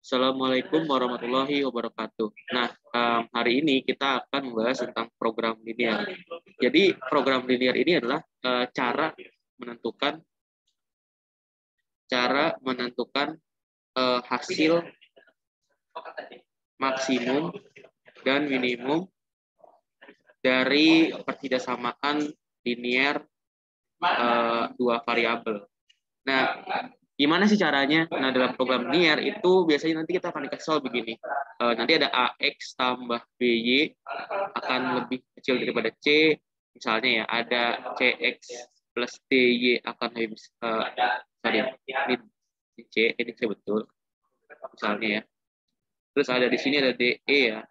Assalamualaikum warahmatullahi wabarakatuh. Nah, hari ini kita akan membahas tentang program linear. Jadi, program linear ini adalah cara menentukan hasil maksimum dan minimum dari pertidaksamaan linear dua variabel. Nah, gimana sih caranya? Nah, dalam program linear itu biasanya nanti kita akan dikasih soal begini. Nanti ada AX tambah BY akan lebih kecil daripada C. Misalnya ya, ada CX plus DY akan lebih ini C betul. Misalnya ya. Terus ada di sini ada DE ya.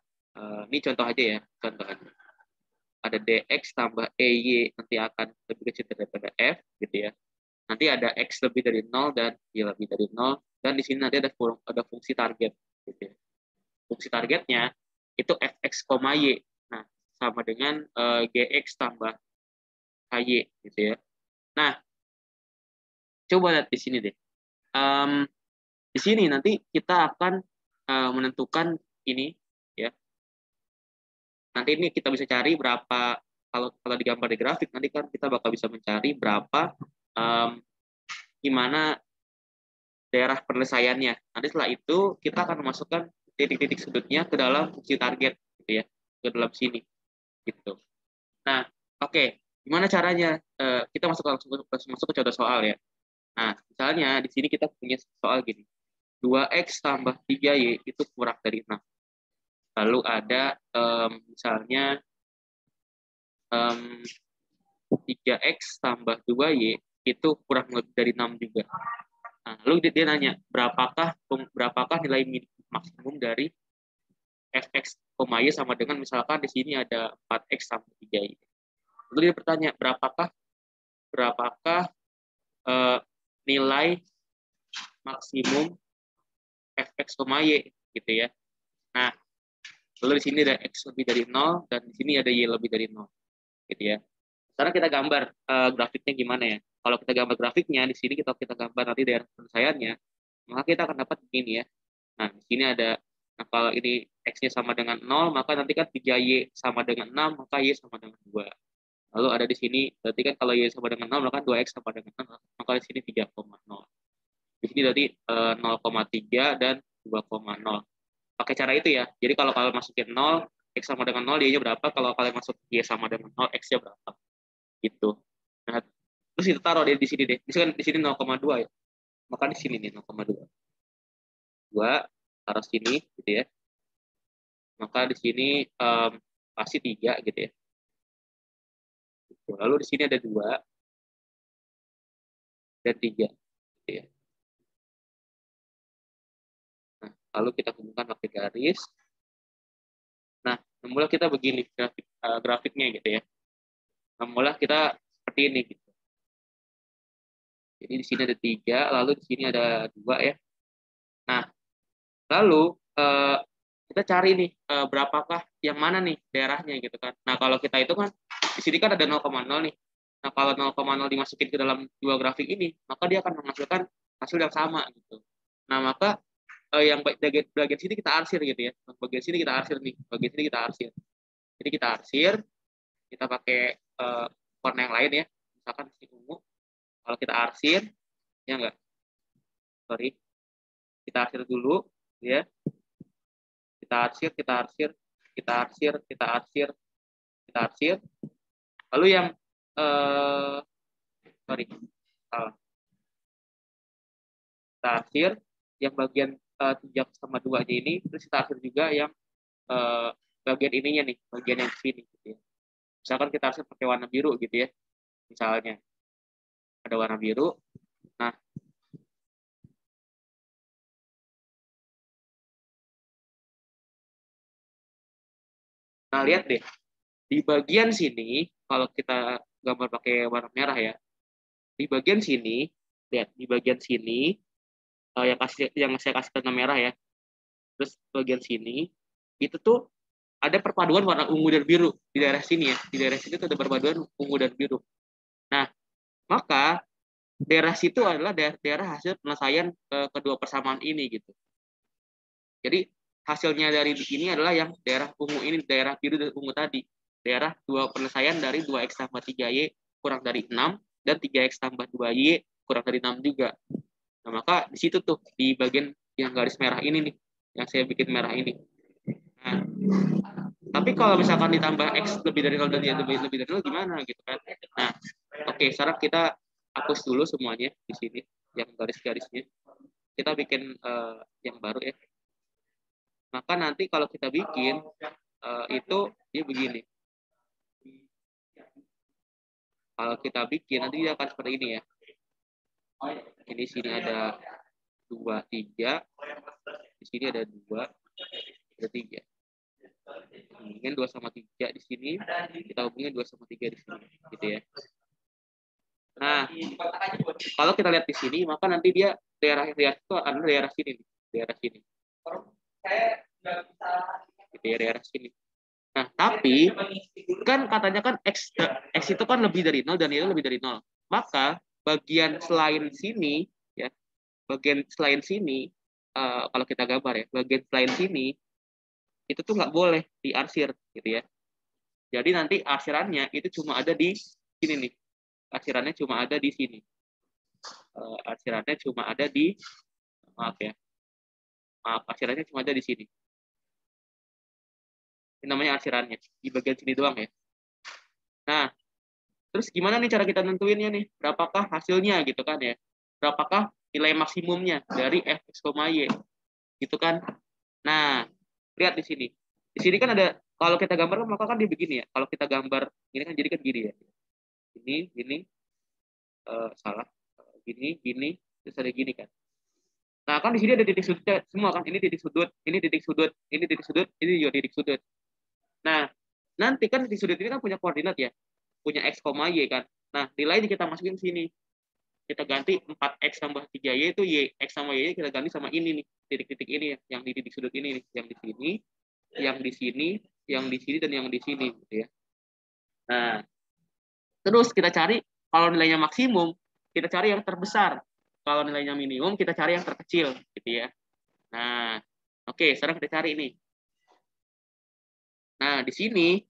Ini contoh aja ya, contoh aja. Ada DX tambah EY nanti akan lebih kecil daripada F gitu ya. Nanti ada X lebih dari 0 dan Y lebih dari 0. Dan di sini nanti ada fungsi target. Gitu ya. Fungsi targetnya itu Fx, Y. Nah, sama dengan Gx tambah HY. Gitu ya. Nah, coba lihat di sini deh. Di sini nanti kita akan menentukan ini. Ya. Nanti ini kita bisa cari berapa, kalau digambar di grafik, nanti kan kita bakal bisa mencari berapa gimana daerah penyelesaiannya. Nanti setelah itu kita akan memasukkan titik-titik sudutnya ke dalam fungsi target, gitu ya, ke dalam sini, gitu. Nah, oke, gimana caranya? Kita masuk ke contoh soal ya. Nah, misalnya di sini kita punya soal gini, 2x tambah 3y itu kurang dari 6. Lalu ada misalnya 3x tambah 2y itu kurang lebih dari 6 juga. Nah, lalu dia nanya, berapakah nilai maksimum dari fx, y sama dengan misalkan di sini ada 4x sama 3y. Lalu dia bertanya, berapakah nilai maksimum fx, y gitu ya. Nah, lalu di sini ada x lebih dari 0 dan di sini ada y lebih dari 0 gitu ya. Sekarang kita gambar grafiknya gimana ya. Kalau kita gambar grafiknya di sini kita gambar nanti daerah penyelesaiannya, maka kita akan dapat begini ya. Nah, di sini ada, nah kalau ini X-nya sama dengan 0, maka nanti kan 3Y sama dengan 6, maka Y sama dengan 2. Lalu ada di sini, berarti kan kalau Y sama dengan 0, maka 2X sama dengan 6, maka di sini 3,0. Di sini berarti 0,3 dan 2,0. Pakai cara itu ya. Jadi kalau kalian masukin 0, X sama dengan 0, Y-nya berapa? Kalau kalian masuk Y sama dengan 0, X-nya berapa? Gitu. Nah, terus kita taruh di sini deh. Di sini 0,2 ya. Maka di sini nih 0,2. 2 taruh sini gitu ya. Maka di sini pasti 3 gitu ya. Lalu di sini ada 2 dan 3 gitu ya. Nah, lalu kita hubungkan pakai garis. Nah, mulai kita begini grafiknya gitu ya. Nah, mulai kita seperti ini gitu. Jadi di sini ada 3, lalu di sini ada 2 ya. Nah, lalu kita cari nih berapakah yang mana nih daerahnya gitu kan. Nah, kalau kita itu kan di sini kan ada 0,0 nih. Nah, kalau 0,0 dimasukin ke dalam dua grafik ini, maka dia akan menghasilkan hasil yang sama gitu. Nah, maka yang bagian sini kita arsir gitu ya. Bagian sini kita arsir nih, bagian sini kita arsir. Jadi kita arsir, kita pakai warna yang lain ya. Misalkan di ungu. Kalau kita arsir, ya enggak. Sorry. Kita arsir dulu ya. Kita arsir, kita arsir, kita arsir, kita arsir, kita arsir. Lalu yang sorry, salah. Kita arsir yang bagian 3 sama 2-nya ini, terus kita arsir juga yang bagian ininya nih, bagian yang sini gitu ya. Misalkan kita arsir pakai warna biru gitu ya. Misalnya ada warna biru. Nah, lihat deh. Di bagian sini, kalau kita gambar pakai warna merah ya, di bagian sini, lihat di bagian sini yang saya kasih warna merah ya. Terus bagian sini itu tuh ada perpaduan warna ungu dan biru di daerah sini ya. Di daerah sini tuh ada perpaduan ungu dan biru. Nah, maka daerah situ adalah daerah hasil penyelesaian kedua persamaan ini gitu. Jadi hasilnya dari ini adalah yang daerah ungu ini, daerah biru dan ungu tadi. Daerah dua penyelesaian dari 2x tambah 3y kurang dari 6 dan 3x tambah 2y kurang dari 6 juga. Nah, maka di situ tuh di bagian yang garis merah ini nih, yang saya bikin merah ini. Nah, tapi kalau misalkan ditambah X lebih dari 0 dan lebih dari 0 gimana gitu kan. Nah, oke, sekarang kita hapus dulu semuanya di sini, yang garis-garisnya. Kita bikin yang baru ya. Maka nanti kalau kita bikin, itu dia begini. Kalau kita bikin, nanti dia akan seperti ini ya. Ini sini ada 2, 3. Di sini ada 2, ada 3. Hubungin 2 sama 3 di sini, kita hubungin 2 sama 3 di sini, gitu ya. Nah, kalau kita lihat di sini, maka nanti dia daerah itu adalah daerah sini, daerah sini. Gitu ya, daerah sini. Nah, tapi kan katanya kan X itu kan lebih dari 0 dan itu lebih dari 0. Maka bagian selain sini, ya, bagian selain sini, kalau kita gambar ya, bagian selain sini, itu tuh nggak boleh diarsir gitu ya. Jadi nanti arsirannya itu cuma ada di sini nih. Arsirannya cuma ada di sini. Arsirannya cuma ada di, maaf ya. Maaf, arsirannya cuma ada di sini. Ini namanya arsirannya. Di bagian sini doang ya. Nah, terus gimana nih cara kita nentuinnya nih? Berapakah hasilnya gitu kan ya? Berapakah nilai maksimumnya dari f(x, y)? Gitu kan. Nah, lihat di sini. Di sini kan ada, kalau kita gambar maka kan dia begini ya. Kalau kita gambar ini kan jadi kan gini ya. Gini, salah. Gini, terus ada gini kan. Nah, kan di sini ada titik sudutnya semua kan. Ini titik sudut, ini titik sudut, ini titik sudut, ini juga titik sudut. Nah, nanti kan titik sudut ini kan punya koordinat ya. Punya x, y kan. Nah, nilainya kita masukin sini. Kita ganti 4x tambah 3y itu y, x sama y kita ganti sama ini nih, titik-titik ini ya, yang di titik sudut ini nih, yang di sini, yang di sini, yang di sini dan yang di sini gitu ya. Nah, terus kita cari kalau nilainya maksimum, kita cari yang terbesar. Kalau nilainya minimum, kita cari yang terkecil gitu ya. Nah, oke, sekarang kita cari ini. Nah, di sini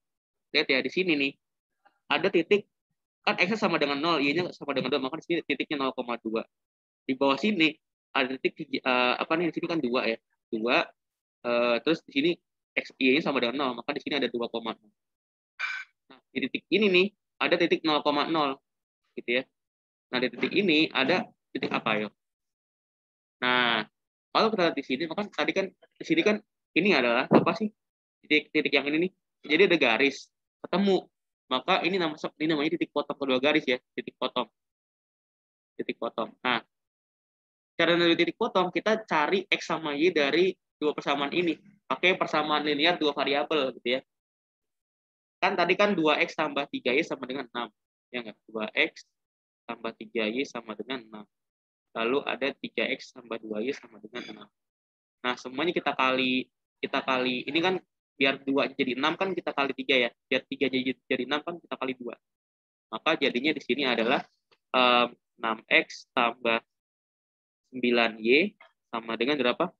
lihat ya, di sini nih ada titik kan x sama dengan 0, y-nya sama dengan 2, maka di sini titiknya 0,2. Di bawah sini ada titik apa nih, di sini kan 2 ya. 2 terus di sini x y-nya sama dengan 0, maka di sini ada 2,0. Nah, di titik ini nih ada titik 0,0 gitu ya. Nah, di titik ini ada titik apa ya? Nah, kalau kita lihat di sini, maka tadi kan di sini kan ini adalah apa sih? Titik yang ini nih. Jadi ada garis ketemu. Maka ini namanya titik potong kedua garis ya, titik potong. Titik potong. Nah, cara dari titik potong kita cari x sama y dari dua persamaan ini. Pakai persamaan linear dua variabel gitu ya. Kan tadi kan 2x tambah 3y sama dengan 6. Ya enggak? 2x tambah 3y sama dengan 6. Lalu ada 3x tambah 2y sama dengan 6. Nah, semuanya kita kali ini kan biar 2 jadi 6 kan kita kali 3 ya. Biar 3 jadi 6 kan kita kali 2. Maka jadinya di sini adalah 6x tambah 9y sama dengan berapa?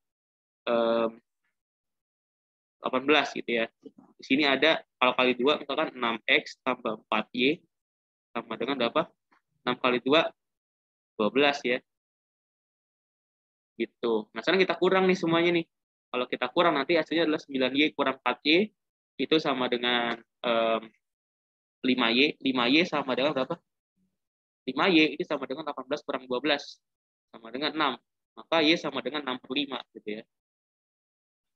18 gitu ya. Di sini ada kalau kali 2 misalkan 6x tambah 4y sama dengan berapa? 6 kali 2 12 ya. Gitu. Nah, sekarang kita kurang nih semuanya nih. Kalau kita kurang nanti hasilnya adalah 9y kurang 4y itu sama dengan 5y. 5y sama dengan berapa? 5y itu sama dengan 18 kurang 12 sama dengan 6. Maka y sama dengan 65 gitu ya.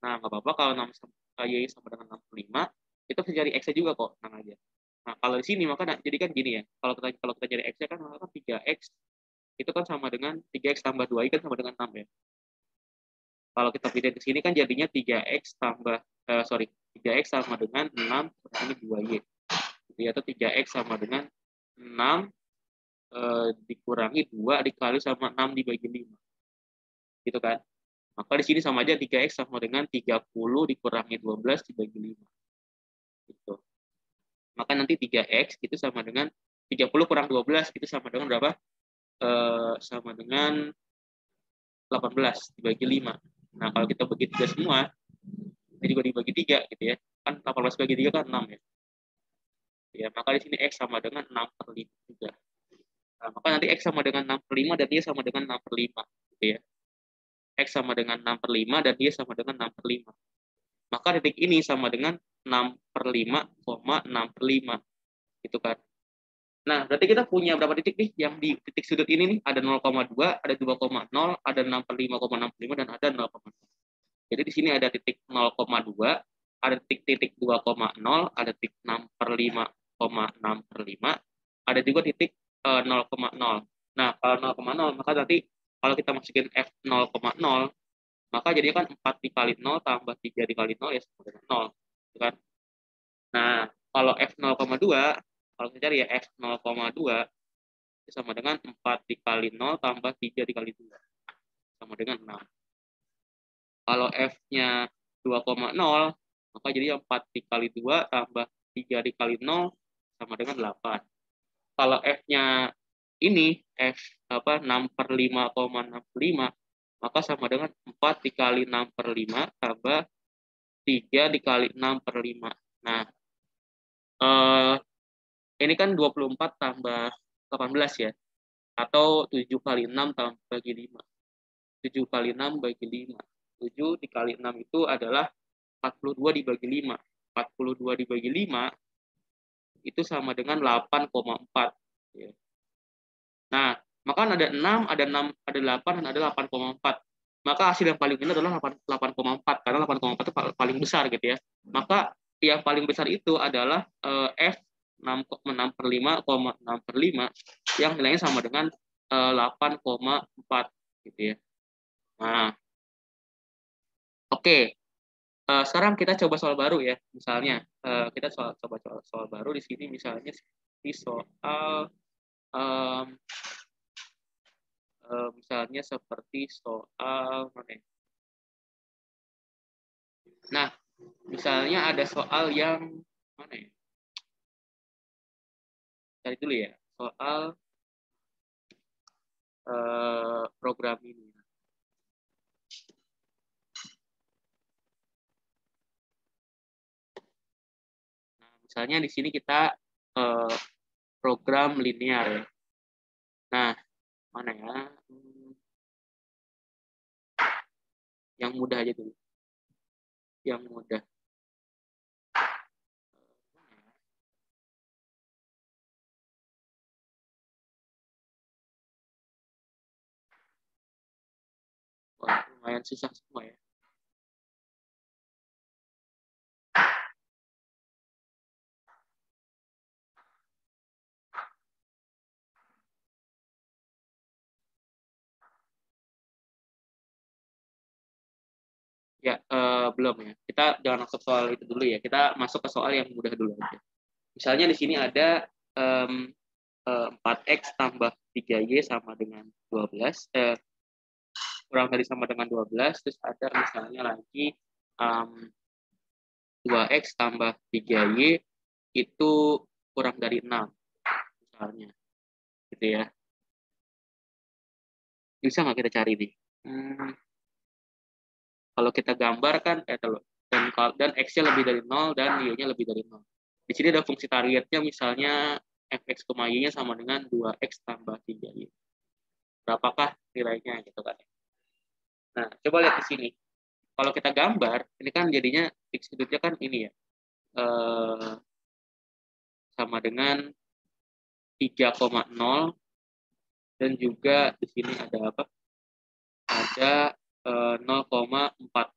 Nah, nggak apa-apa kalau 6 y sama dengan 65, itu bisa cari x-nya juga kok, tenang aja. Nah, kalau di sini maka jadi kan gini ya. Kalau kita cari x-nya kan maka 3x itu kan sama dengan 3x tambah 2y kan sama dengan 6 ya. Kalau kita pindah ke sini kan jadinya 3x tambah 3x sama dengan 6 ini 2y. Jadi atau 3x sama dengan 6 dikurangi 2 dikali sama 6 dibagi 5. Gitu kan? Maka di sini sama aja 3x sama dengan 30 dikurangi 12 dibagi 5. Gitu. Maka nanti 3x itu sama dengan 30 kurang 12 itu sama dengan berapa? Sama dengan 18 dibagi 5. Nah, kalau kita bagi 3 semua, ini juga dibagi 3 gitu ya. Kan 18 bagi 3 kan 6 ya. Ya, maka di sini X sama dengan 6/5 juga. Nah, maka nanti X sama dengan 6/5 dan dia sama dengan 6/5 gitu ya. X sama dengan 6/5 dan dia sama dengan 6/5. Maka titik ini sama dengan 6/5, 6/5 gitu kan. Nah, berarti kita punya berapa titik nih yang di titik sudut ini nih? Ada 0,2, ada 2,0, ada 6/5,65 dan ada 0,0. Jadi di sini ada titik 0,2, ada titik 2,0, ada titik 6/5,6/5, ada juga titik 0,0. Nah, kalau 0,0 maka nanti kalau kita masukin F 0,0 maka jadinya kan 4 dikali 0 tambah 3 dikali 0 ya sama dengan 0. Gitu kan? Nah, kalau F 0,2, kalau kita cari ya F 0,2 sama dengan 4 dikali 0 tambah 3 dikali 2. Sama dengan 6. Kalau F-nya 2,0, maka jadi 4 dikali 2 tambah 3 dikali 0 sama dengan 8. Kalau F-nya ini, F 6/5,65, maka sama dengan 4 dikali 6/5 tambah 3 dikali 6/5. Nah, ini kan 24 tambah 18 ya, atau 7 kali 6 tambah bagi 5. 7 kali 6 bagi 5. 7 dikali 6 itu adalah 42 dibagi 5. 42 dibagi 5 itu sama dengan 8,4. Ya. Nah, maka ada 6, ada 6, ada 8, dan ada 8,4. Maka hasil yang paling benar adalah 8,4, karena 8,4 itu paling besar gitu ya. Maka yang paling besar itu adalah F 6/5,6/5 yang nilainya sama dengan 8,4 gitu ya. Nah, oke. Sekarang kita coba soal baru ya. Misalnya kita coba soal baru di sini misalnya di soal misalnya seperti soal mana ya? Nah, misalnya ada soal yang mana ya? Cari dulu ya. Soal program ini. Nah, misalnya di sini kita program linear ya. Nah, mana ya? Yang mudah aja dulu. Yang mudah. Wah, lumayan susah semua ya. Ya, belum ya. Kita jangan masuk soal itu dulu ya. Kita masuk ke soal yang mudah dulu aja. Misalnya di sini ada 4x tambah 3y sama dengan 12. Kurang dari sama dengan 12. Terus ada misalnya lagi 2x tambah 3y itu kurang dari 6. Misalnya. Gitu ya. Bisa nggak kita cari nih? Kalau kita gambar kan dan x-nya lebih dari 0 dan y-nya lebih dari 0. Di sini ada fungsi targetnya misalnya fx, y-nya sama dengan 2x tambah 3y. Berapakah nilainya gitu kan. Nah, coba lihat di sini. Kalau kita gambar, ini kan jadinya x sudutnya kan ini ya. Sama dengan 3,0 dan juga di sini ada apa? Ada 0,4.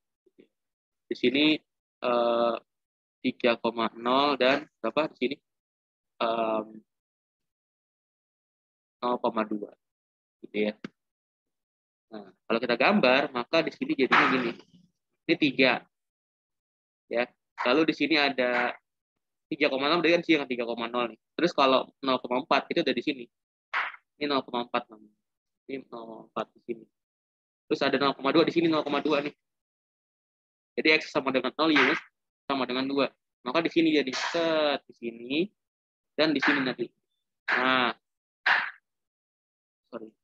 Di sini 3,0 dan berapa di sini? 0,2 gitu ya. Nah, kalau kita gambar, maka di sini jadinya gini. Ini 3 ya. Lalu di sini ada 3,6 dengan sini yang 3,0 nih. Terus kalau 0,4 itu ada di sini. Ini 0,4 namanya. Ini 0,4 di sini. Terus ada 0,2 di sini 0,2 nih. Jadi X sama dengan 0, Y sama dengan 2. Maka di sini jadi set di sini dan di sini nanti. Nah, sorry.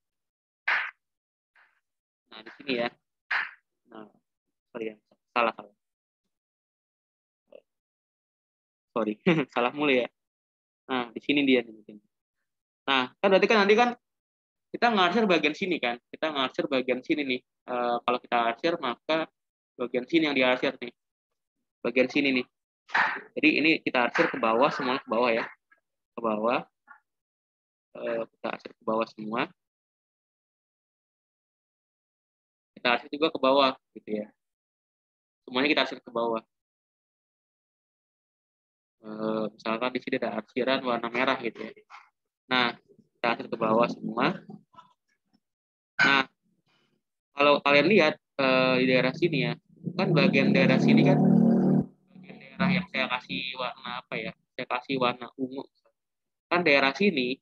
Nah, di sini ya. Nah, sorry ya, salah. Sorry, salah mulu ya. Nah, di sini dia. Nah, kan berarti kan nanti kan kita ngarsir bagian sini kan. Kita ngarsir bagian sini nih. Kalau kita arsir, maka bagian sini yang diarsir nih. Bagian sini nih. Jadi ini kita arsir ke bawah, semuanya ke bawah ya. Ke bawah. Kita arsir ke bawah semua. Kita arsir juga ke bawah, gitu ya. Semuanya kita arsir ke bawah. Misalkan di sini ada arsiran warna merah gitu ya. Nah, kita arsir ke bawah semua. Nah, kalau kalian lihat di daerah sini ya, kan bagian daerah sini kan bagian daerah yang saya kasih warna apa ya? Saya kasih warna ungu. Kan daerah sini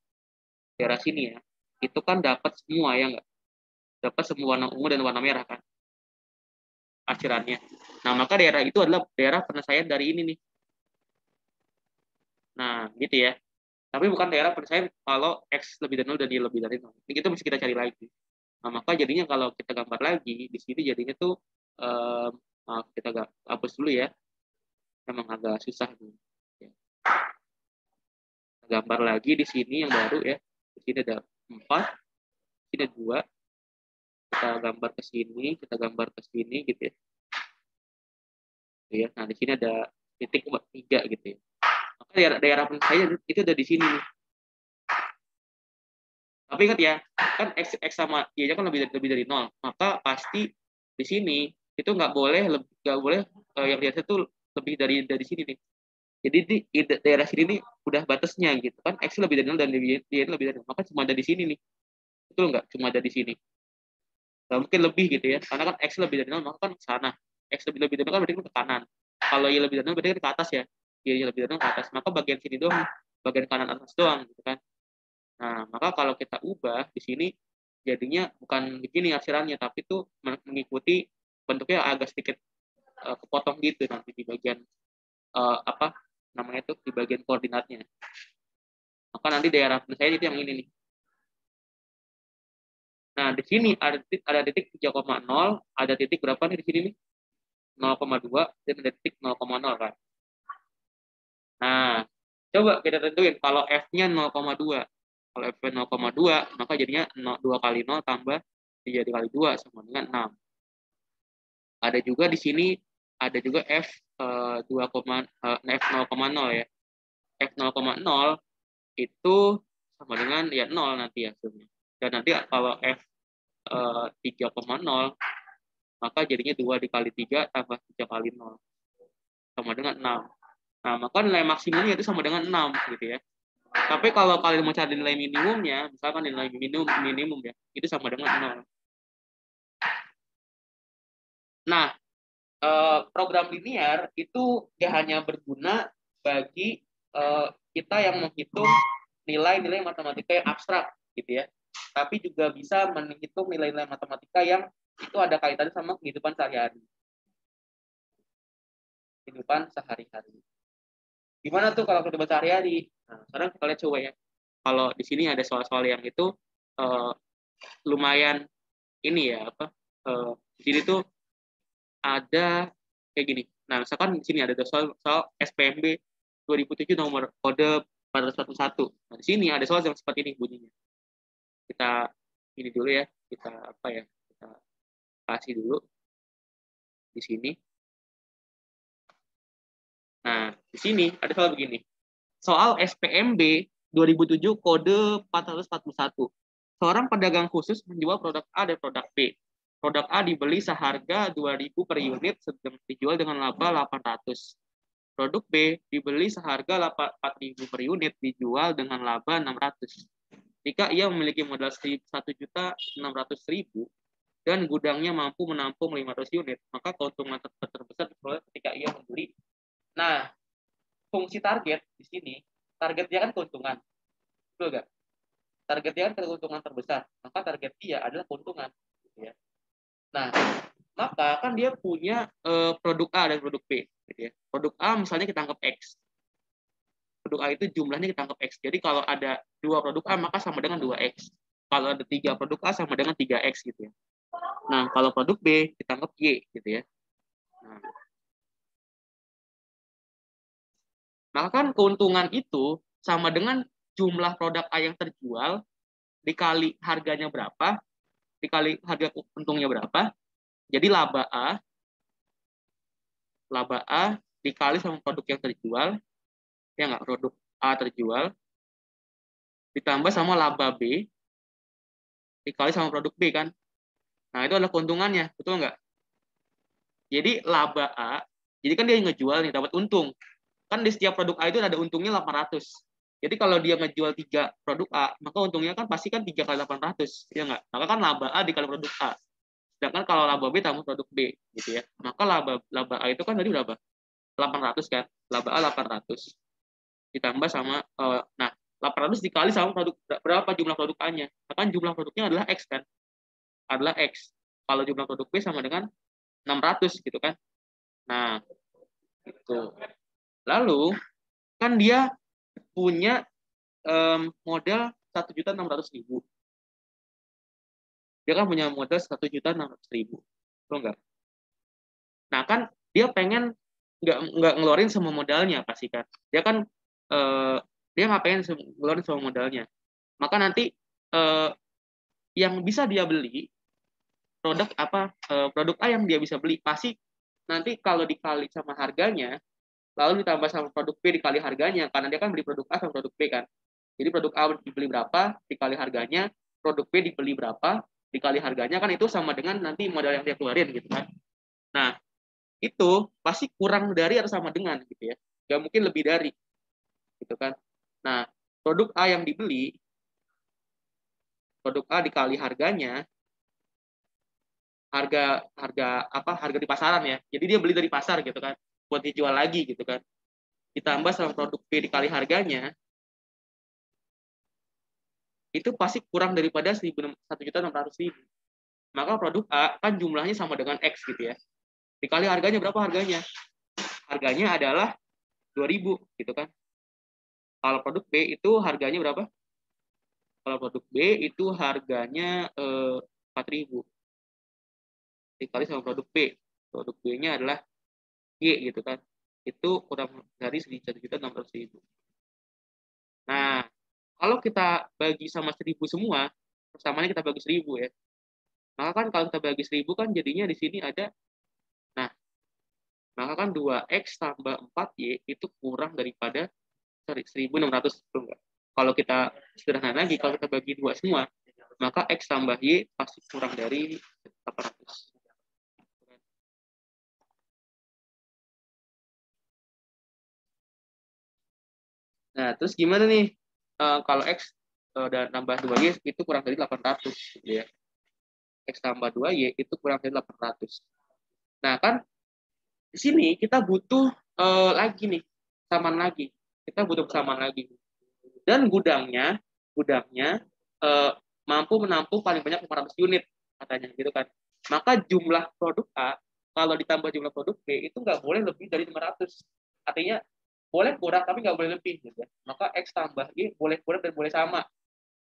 ya, itu kan dapat semua ya nggak? Dapat semua warna ungu dan warna merah kan arsirannya. Nah, maka daerah itu adalah daerah penyelesaian dari ini nih. Nah, gitu ya. Tapi bukan daerah penyelesaian kalau X lebih dari 0 dan Y lebih dari 0. Ini kita mesti kita cari lagi. Nah, maka jadinya kalau kita gambar lagi, di sini jadinya tuh, maaf, kita hapus dulu ya. Emang agak susah. Ya. Gambar lagi di sini yang baru ya. Di sini ada 4, di sini ada 2. Kita gambar ke sini, kita gambar ke sini gitu ya. Nah, di sini ada titik 3 gitu ya. Maka daerah penyelesaian itu ada di sini. Tapi ingat ya, kan X sama Y-nya kan lebih dari 0. Maka pasti di sini itu nggak boleh yang di atas itu lebih dari sini nih. Jadi di daerah sini nih udah batasnya gitu kan. X lebih dari 0 dan Y lebih dari 0. Maka cuma ada di sini nih. Betul nggak? Cuma ada di sini. Nggak mungkin lebih gitu ya. Karena kan X lebih dari 0 maka kan ke sana. X lebih dari 0 kan berarti ke kanan. Kalau Y lebih dari 0 berarti kan ke atas ya. Y lebih dari 0 ke atas. Maka bagian sini doang, bagian kanan atas doang gitu kan. Nah, maka kalau kita ubah di sini jadinya bukan begini arsirannya, tapi itu mengikuti bentuknya agak sedikit kepotong gitu nanti di bagian apa namanya itu di bagian koordinatnya. Maka nanti daerah penyelesaian itu yang ini nih. Nah, di sini ada titik 3,0, ada titik berapa nih di sini nih? 0,2 dan ada titik 0,0 kan. Nah, coba kita tentuin kalau F-nya 0,2. Kalau F-nya 0,2, maka jadinya 2 kali 0 tambah 3 kali 2 sama dengan 6. Ada juga di sini, ada juga F 0,0 ya. F 0,0 itu sama dengan ya 0 nanti ya hasilnya. Dan nanti kalau F 3,0, maka jadinya 2 dikali 3 tambah 3 kali 0 sama dengan 6. Nah, maka nilai maksimumnya itu sama dengan 6 gitu ya. Tapi kalau kalian mau cari nilai minimumnya, misalkan nilai minimum ya, itu sama dengan 0. Nah, program linear itu dia hanya berguna bagi kita yang menghitung nilai-nilai matematika yang abstrak gitu ya. Tapi juga bisa menghitung nilai-nilai matematika yang itu ada kaitannya sama kehidupan sehari-hari. Kehidupan sehari-hari. Gimana tuh kalau kehidupan sehari-hari? Nah, sekarang kita lihat coba ya. Kalau di sini ada soal-soal yang itu lumayan ini ya apa? Di sini tuh ada kayak gini. Nah, misalkan di sini ada soal SPMB 2007 nomor kode 411. Nah, di sini ada soal yang seperti ini bunyinya. Kita ini dulu ya, kita apa ya? Kita kasih dulu di sini. Nah, di sini ada soal begini. Soal SPMB 2007 kode 441. Seorang pedagang khusus menjual produk A dan produk B. Produk A dibeli seharga 2.000 per unit, sedang dijual dengan laba 800. Produk B dibeli seharga 4.000 per unit, dijual dengan laba 600. Jika ia memiliki modal 1.600.000 dan gudangnya mampu menampung 500 unit, maka keuntungan terbesar ketika ia membeli. Nah, fungsi target di sini, targetnya kan keuntungan. Betul nggak? Targetnya kan keuntungan terbesar, maka target dia adalah keuntungan. Gitu ya. Nah, maka kan dia punya produk A dan produk B. Gitu ya. Produk A misalnya kita anggap X. Produk A itu jumlahnya kita anggap X. Jadi kalau ada 2 produk A maka sama dengan 2X. Kalau ada 3 produk A sama dengan 3X gitu ya. Nah, kalau produk B kita anggap Y gitu ya. Maka kan keuntungan itu sama dengan jumlah produk A yang terjual dikali harganya berapa, dikali harga untungnya berapa. Jadi laba A dikali sama produk yang terjual, ya nggak, produk A terjual, ditambah sama laba B, dikali sama produk B kan. Nah, itu adalah keuntungannya, betul nggak? Jadi laba A, jadi kan dia ngejual nih, dapat untung. Kan di setiap produk A itu ada untungnya 800. Jadi kalau dia ngejual 3 produk A, maka untungnya kan pasti kan 3 kali 800, ya nggak? Maka kan laba A dikali produk A. Sedangkan kalau laba B tambah produk B, gitu ya. Maka laba A itu kan tadi berapa? 800 kan? Laba A 800. Ditambah sama, nah 800 dikali sama produk, berapa jumlah produk A-nya? Maka jumlah produknya adalah X kan? Adalah X. Kalau jumlah produk B sama dengan 600 gitu kan? Nah, itu. Lalu kan dia punya modal 1.600.000. Dia kan punya modal 1.600.000. Betul nggak? Nah kan dia pengen nggak ngeluarin semua modalnya pasti kan. Dia kan dia nggak pengen ngeluarin semua modalnya. Maka nanti yang bisa dia beli produk A yang dia bisa beli pasti nanti kalau dikali sama harganya, lalu ditambah sama produk B dikali harganya, karena dia kan beli produk A sama produk B kan. Jadi produk A dibeli berapa dikali harganya, produk B dibeli berapa dikali harganya, kan itu sama dengan nanti modal yang dia keluarin gitu kan. Nah, itu pasti kurang dari atau sama dengan gitu ya. Nggak mungkin lebih dari gitu kan. Nah, produk A yang dibeli, produk A dikali harganya, harga di pasaran ya. Jadi dia beli dari pasar gitu kan, buat dijual lagi gitu kan. Ditambah sama produk B dikali harganya, itu pasti kurang daripada 1.600.000. Maka produk A kan jumlahnya sama dengan X gitu ya. Dikali harganya berapa harganya? Harganya adalah 2.000 gitu kan. Kalau produk B itu harganya berapa? Kalau produk B itu harganya 4.000 dikali sama produk B. Produk B-nya adalah Y gitu kan. Itu kurang dari 1.600.000. Nah, kalau kita bagi sama 1.000 semua, persamaannya kita bagi 1.000 ya. Maka kan kalau kita bagi 1.000 kan jadinya di sini ada, nah, maka kan 2X tambah 4Y itu kurang daripada 1.600. Kalau kita sederhana lagi, kalau kita bagi 2 semua, maka X tambah Y pasti kurang dari 800. Nah, terus gimana nih? Kalau X dan tambah 2Y itu kurang dari 800. Gitu ya. X tambah 2Y itu kurang dari 800. Nah, kan di sini kita butuh lagi nih, samaan lagi. Kita butuh samaan lagi. Dan gudangnya mampu menampung paling banyak 500 unit katanya gitu kan. Maka jumlah produk A kalau ditambah jumlah produk B itu nggak boleh lebih dari 500. Artinya boleh kurang tapi nggak boleh lebih gitu ya. Maka X tambah Y boleh kurang dan boleh sama.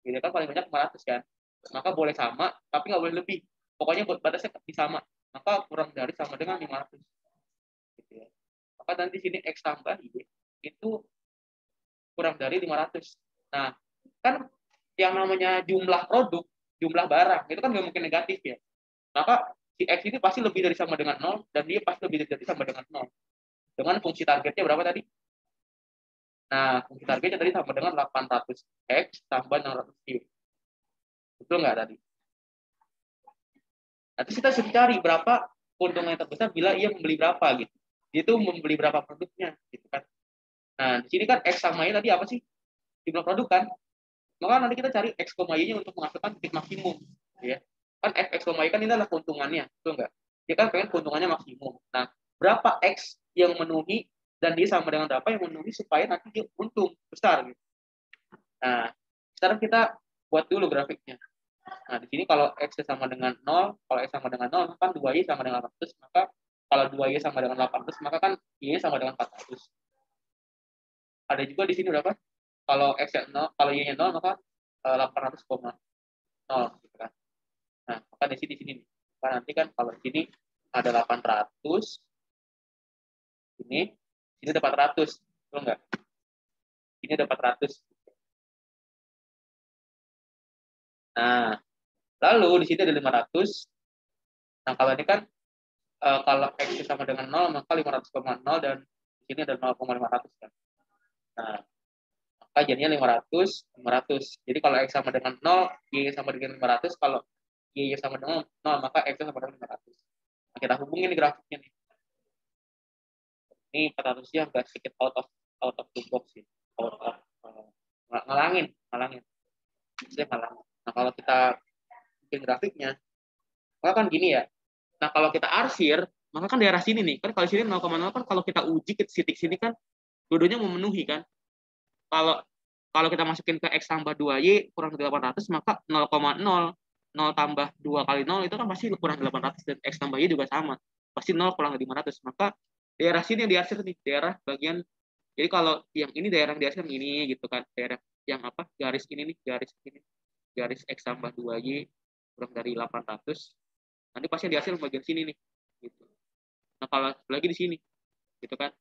Gitu kan paling banyak 500 kan. Maka boleh sama tapi nggak boleh lebih. Pokoknya buat batasnya sama. Maka kurang dari sama dengan 500. Gitu ya. Maka nanti sini X tambah Y itu kurang dari 500. Nah, kan yang namanya jumlah produk, jumlah barang, itu kan nggak mungkin negatif ya. Maka si X ini pasti lebih dari sama dengan 0, dan dia pasti lebih dari sama dengan 0. Dengan fungsi targetnya berapa tadi? Nah, fungsi targetnya tadi sama dengan 800X tambah 600Y. Betul nggak tadi? Nanti kita harus cari berapa keuntungan yang terbesar bila ia membeli berapa gitu. Dia itu membeli berapa produknya gitu kan. Nah, di sini kan X sama Y tadi apa sih? Jumlah produk kan. Maka nanti kita cari X, Y-nya untuk menghasilkan titik maksimum. Ya. Kan X, Y kan ini adalah keuntungannya. Betul nggak? Dia kan pengen keuntungannya maksimum. Nah, berapa X yang memenuhi dan dia sama dengan berapa yang memenuhi supaya nanti dia untung besar. Gitu. Nah, sekarang kita buat dulu grafiknya. Nah, di sini kalau X sama dengan 0, kalau X sama dengan 0, kan 2Y sama dengan 800, maka kalau 2Y sama dengan 800, maka kan Y sama dengan 400. Ada juga di sini berapa? Kalau X-nya 0, kalau Y-nya 0, maka 800,0 gitu kan. Nah, maka di sini kan nanti kan kalau di sini ada 800, ini ada 400, betul nggak? sini ada 400. Nah, lalu di sini ada 500. Nah, kalau ini kan kalau X sama dengan 0, maka 500,0 dan di sini ada 0,500 kan. Nah, maka jadinya 500, 500. Jadi kalau X sama dengan 0, Y sama dengan 500. Kalau Y sama dengan 0, maka X sama dengan 500. Nah, kita hubungin nih grafiknya nih. Ini 400-nya agak sedikit out of the box sih. Ngalangin. Nah, kalau kita bikin grafiknya, maka kan gini ya. Nah, kalau kita arsir, maka kan daerah sini nih. Kan kalau sini 0,0 kan kalau kita uji ke titik sini kan dua-duanya memenuhi kan. Kalau kita masukin ke X tambah 2Y kurang 800, maka 0,0 tambah 2 kali 0 itu kan pasti kurang 800, dan X tambah Y juga sama. Pasti 0 kurang 500. Maka daerah sini yang diarsir nih, daerah bagian. Jadi kalau yang ini daerah yang diarsir ini gitu kan. Daerah yang apa? Garis ini nih, garis X tambah 2Y kurang dari 800. Nanti pasti yang diarsir bagian sini nih. Gitu. Nah, kalau lagi di sini. Gitu kan.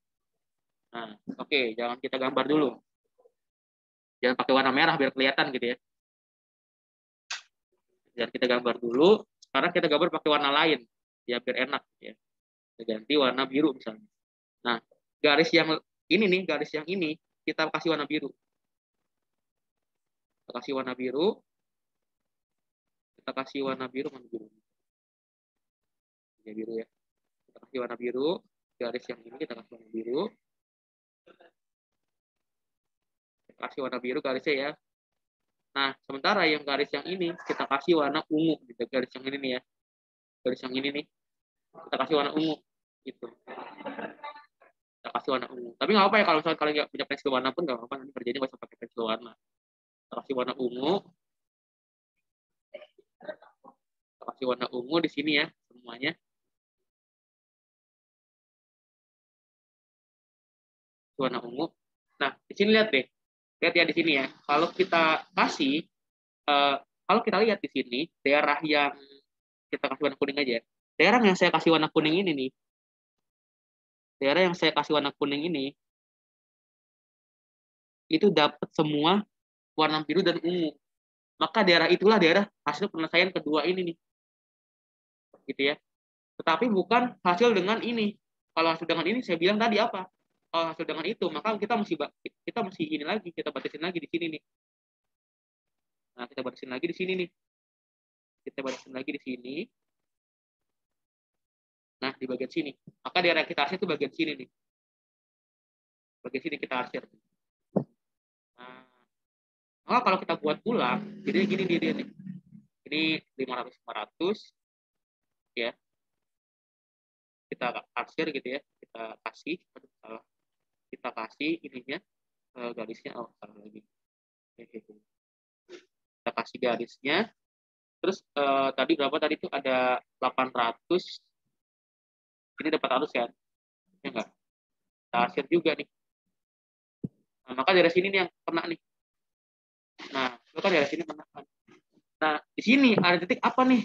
Nah, oke, jangan kita gambar dulu. Jangan pakai warna merah biar kelihatan gitu ya. Jangan kita gambar dulu. Sekarang kita gambar pakai warna lain. Ya biar enak ya. Kita ganti warna biru misalnya. Nah, garis yang ini nih, garis yang ini kita kasih warna biru. Kita kasih warna biru. Kita kasih warna biru mana biru? Ya biru ya. Kita kasih warna biru. Garis yang ini kita kasih warna biru. Kita kasih warna biru garisnya ya. Nah, sementara yang garis yang ini kita kasih warna ungu gitu. Garis yang ini nih ya. Garis yang ini nih kita kasih warna ungu gitu. Kita kasih warna ungu. Tapi nggak apa ya kalau misalnya kalian nggak punya pensil warna pun nggak apa-apa, nanti kerjanya nggak usah pakai pensil warna. Kita kasih warna ungu. Kita kasih warna ungu di sini ya semuanya. Warna ungu. Nah, di sini lihat deh. Lihat ya di sini ya. Kalau kita kasih kalau kita lihat di sini daerah yang kita kasih warna kuning aja. Daerah yang saya kasih warna kuning ini nih. Daerah yang saya kasih warna kuning ini itu dapat semua warna biru dan ungu. Maka daerah itulah daerah hasil penyelesaian kedua ini nih. Gitu ya. Tetapi bukan hasil dengan ini. Kalau hasil dengan ini saya bilang tadi apa? Kalau hasil dengan itu, maka kita mesti ini lagi, kita batasin lagi di sini nih. Nah, kita batasin lagi di sini nih. Kita batasin lagi di sini. Nah, di bagian sini. Maka daerah kita arsir itu bagian sini nih. Bagian sini kita arsir. Nah, maka kalau kita buat ulang, jadi gini dia nih. Ini 500 ya. Kita arsir gitu ya. Kita kasih ininya garisnya salah lagi. Kita kasih garisnya. Terus tadi berapa tadi itu ada 800. Ini dapat 400 kan? Ya enggak? Kita arsir juga nih. Nah, maka dari sini nih yang kena nih. Nah, itu kan dari sini kena kan. Nah, di sini ada titik apa nih?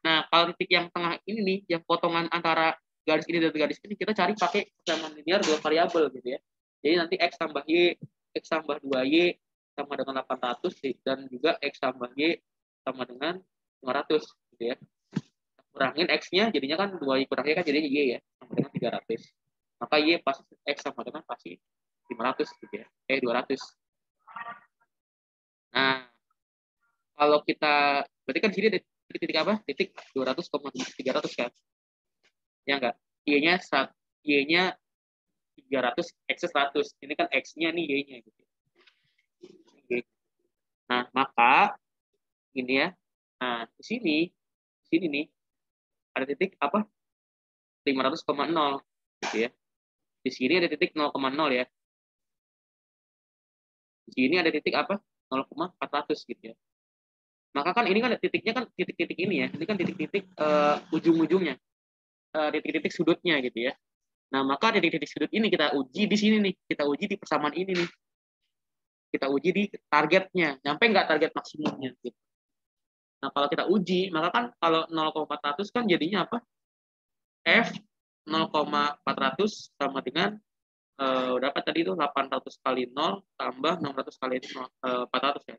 Nah, kalau titik yang tengah ini nih, yang potongan antara garis ini dan garis ini, kita cari pakai persamaan linear dua variabel gitu ya. Jadi nanti X tambah Y, X tambah 2Y sama dengan 800, dan juga X tambah Y sama dengan 500 gitu ya. Kurangin X-nya, jadinya kan 2Y kurang Y kan jadinya Y ya, sama dengan 300. Maka Y pasti X sama dengan pasti 500 gitu ya. 200. Nah, kalau kita, berarti kan di sini ada titik apa? Titik 200, 300 kan? Ya enggak? Y-nya 300, X 100. Ini kan X-nya nih Y-nya gitu. Nah, maka ini ya. Nah, di sini nih ada titik apa? 500,0 gitu ya. Di sini ada titik 0,0 ya. Di sini ada titik apa? 0,400 gitu ya. Maka kan ini kan titiknya kan titik-titik ini ya. Ini kan titik-titik ujung-ujungnya. Titik-titik sudutnya gitu ya. Nah, maka titik-titik sudut ini kita uji di sini nih. Kita uji di persamaan ini nih. Kita uji di targetnya. Nyampe nggak target maksimumnya gitu. Nah, kalau kita uji, maka kan kalau 0,400 kan jadinya apa? F 0,400 sama dengan berapa tadi itu 800 kali 0 tambah 600 kali 400 ya.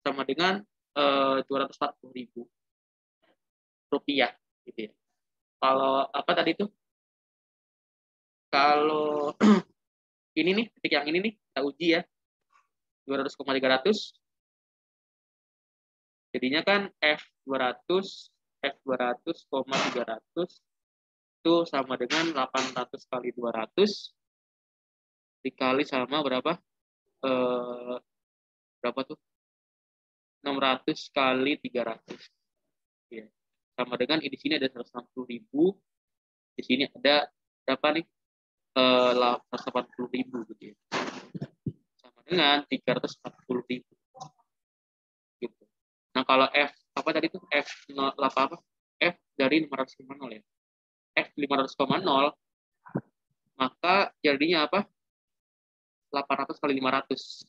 Sama dengan 240.000 rupiah gitu ya. Kalau apa tadi itu? Kalau ini nih, titik yang ini nih, kita uji ya. 200,300 jadinya kan F200,300 itu sama dengan 800 kali 200 dikali sama berapa? Berapa tuh? 600 kali 300. Ya. Sama dengan di sini ada 160.000, di sini ada berapa nih? 180.000 gitu ya. Sama dengan 340.000 gitu. Nah, kalau F apa tadi tuh F0 apa? F dari 500,0 ya. F 500,0 maka jadinya apa? 800 kali 500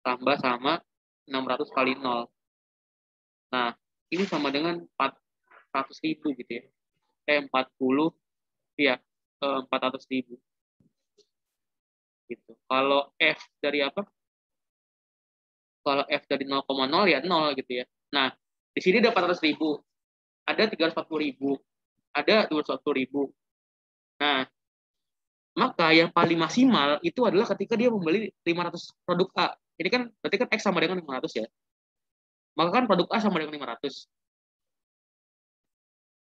tambah sama 600 kali 0. Nah, ini sama dengan 400.000 gitu ya. 40 ya, 400.000 gitu. Kalau F dari apa? Kalau F dari 0,0 ya 0 gitu ya. Nah, di sini ada 400.000, ada 340.000, ada 240.000. Nah, maka yang paling maksimal itu adalah ketika dia membeli 500 produk A. Ini kan berarti kan X sama dengan 500 ya. Maka kan produk A sama dengan 500.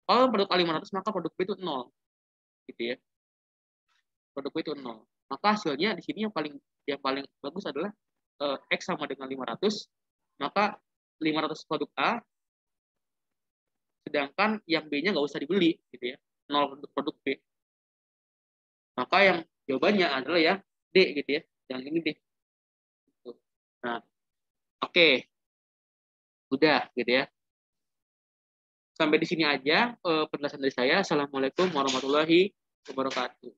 Kalau produk A 500, maka produk B itu 0. Gitu ya. Produk B itu 0. Maka hasilnya di sini yang paling bagus adalah X sama dengan 500, maka 500 produk A, sedangkan yang B-nya nggak usah dibeli, gitu ya. 0 untuk produk B. Maka yang jawabannya adalah yang D, gitu ya. Yang ini D. Nah, oke. Udah, gitu ya. Sampai di sini aja penjelasan dari saya. Assalamualaikum warahmatullahi wabarakatuh.